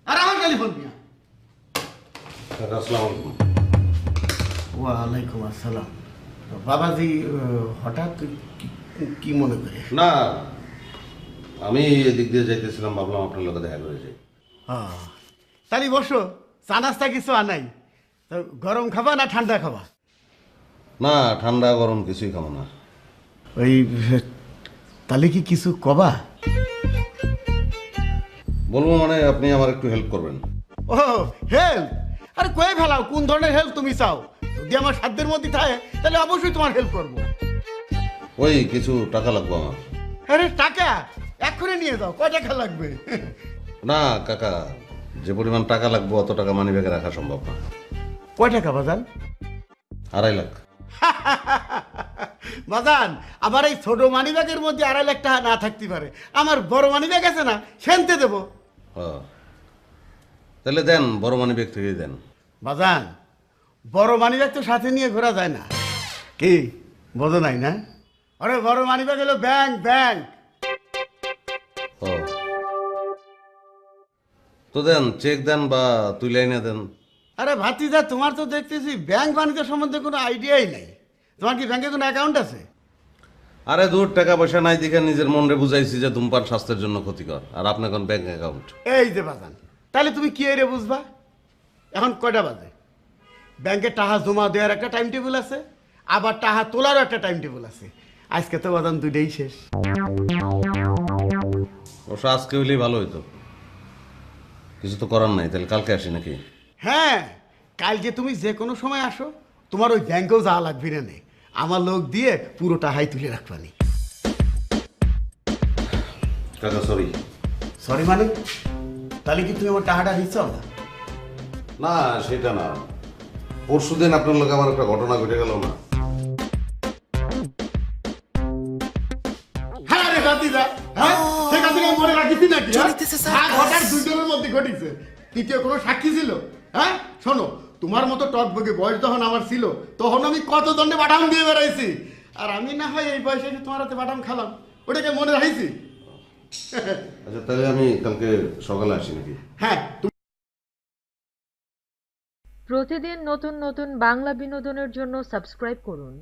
আর আমার টেলিফোন দিয়া। আসসালামু আলাইকুম। ওয়ালাইকুম আসসালাম। বাবাজি হঠাৎ কি মনে করে? না, আমি এদিক দিয়ে যাইতেছিলাম, ভাবলাম আপনার লোকে দেখা করে যাই। হ্যাঁ, তাহলে বসো, চা নাস্তা কিছু আনাই। তো গরম খাবা না ঠান্ডা খাবা? না, ঠান্ডা গরম কিছুই খাবো না। ওই তাহলে কি কিছু কবা? বলবো মানে আপনি আমার একটু হেল্প করবেন। ও হেল্প? আরে কয়ে ফেলাও, কোন ধরনের হেল্প তুমি চাও? যদি আমার সাধ্যের মধ্যে থাকে তাহলে অবশ্যই তোমার হেল্প করবো। ওই কিছু টাকা লাগবে আমার। আরে টাকা এক্ষুনি নিয়ে যাও, কয় টাকা লাগবে? না কাকা, যে পরিমাণ টাকা লাগবে অত টাকা মানি ব্যাগে রাখা সম্ভব না। কয় টাকা বাজান? 2.5 লাখ। বাজান, আমার এই ছোট মানি ব্যাগের মধ্যে 2.5 লাখ টাকা না থাকতে পারে। আমার বড় মানি ব্যাগ আছে না, সেনতে দেবো। তাহলে দেন, বড় মানি ব্যাগ থেকেই দেন। বাজান, বড় মানি ব্যাগ তো সাথে নিয়ে ঘোরা যায় না। কি বোঝো নাই না? আরে বড় মানি ব্যাগ হলো ব্যাংক ব্যাংক। ও তো দেন, চেক দেন বা তুই লাইনে দেন। আরে ভাতিজা, তোমার তো দেখতেছি ব্যাংক বাণিজ্য সম্বন্ধে কোনো আইডিয়াই নাই। তোমার কি ব্যাংকে কোনো অ্যাকাউন্ট আছে? আরে দূর, টাকা পয়সা নাই দেখে নিজের মনে বুঝাইছি যে ধূমপান স্বাস্থ্যের জন্য ক্ষতিকর, আর আপনি এখন ব্যাংক অ্যাকাউন্ট। এই যে বাজান, তাহলে তুমি কি এরে বুঝবা? এখন কয়টা বাজে? ব্যাংকে টাকা জমা দেওয়ার একটা টাইম টেবিল আছে, আবার টাকা তোলারও একটা টাইম টেবিল আছে। আজকে তো বাজান দুইটাই শেষ। অবশ্য আজকে হইলেই ভালো হইতো, কিছু তো করার নাই। তাহলে কালকে আসি নাকি? হ্যাঁ, কালকে তুমি যে কোনো সময় আসো, তোমার ওই ব্যাংকেও যাওয়া লাগবে না নে। আমার লোক দিয়ে পুরো টাকাই তুলে রাখবানি। কাকা সরি। সরি মানে? তাহলে কি তুমি আমার টাকাটা দিচ্ছ না? না সেটা না, পরশু দিন আপনার লোক আমার একটা ঘটনা ঘটে গেল না। হ্যাঁ রে ভাতিজা, হ্যাঁ সেখান থেকে মনে রাখিস নাকি? ঘটার দুইজনের মধ্যে ঘটিছে, তৃতীয় কোনো সাক্ষী ছিল? হ্যাঁ শোনো, তোমার মতো টক বগে বয়স যখন আমার ছিল, তখন আমি কত দণ্ডে বাটাম দিয়ে বেড়াইছি। আর আমি না হয় এই বয়সে এসে তোমার হাতে বাটাম খালাম, ওটাকে মনে রাখিছি? আচ্ছা তাহলে আমি কালকে সকালে আসি নাকি? হ্যাঁ। প্রতিদিন নতুন নতুন বাংলা বিনোদনের জন্য সাবস্ক্রাইব করুন।